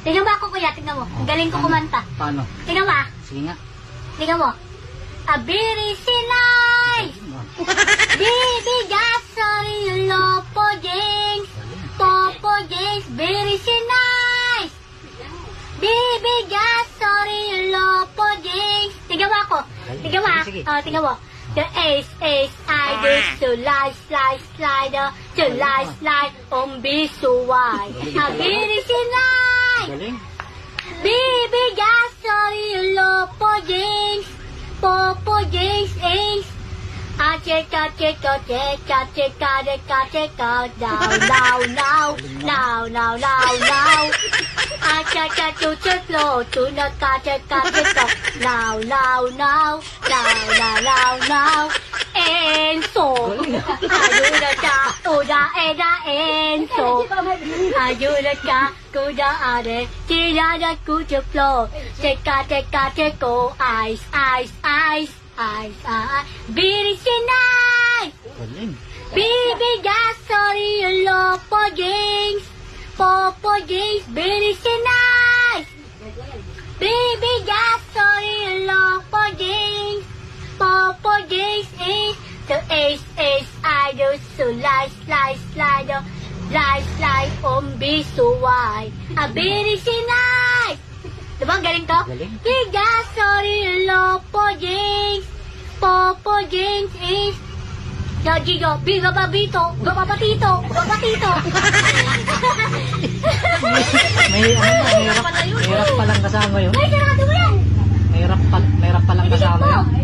Tingnan mo ako, kuya. Tingnan mo. Ang galing ko kumanta. Paano? Tingnan mo, ah. Sige nga. Tingnan mo. Abiri sinay! Bibigas, sorry, lopo, James. Popo, James, very sinay! Bibigas, sorry, lopo, James. Tingnan mo ako. Tingnan mo, ah. Sige. Oh, tingnan mo. The ace, I do to slide, to slide, bisuway. Abiri sinay! Galing. Bibigas, sorry, lopo, James. Popo, James, ace. Cheka, now. Cheka, chucheklo, now. Enzo. Ayuda ka, uda, Enzo. Ayuda ka, kuda, ade. Tirada, kucheklo. Cheko, ice. Biri sinay! Galing. Bibigas, sorry, lopo, James. Popo, James, biri sinay! Bibigas, sorry, lopo, James. Popo, James, ace. To ace, I do slide, bisuway. Biri sinay! Diba ang galing to? Galing. Bigas, sorry, lopo, James. Popo, James, is. Gigo, biga ba bito? Gapapatito. Mahirap palang kasama yun. Ay, sarado mo yan. Mahirap palang kasama yun.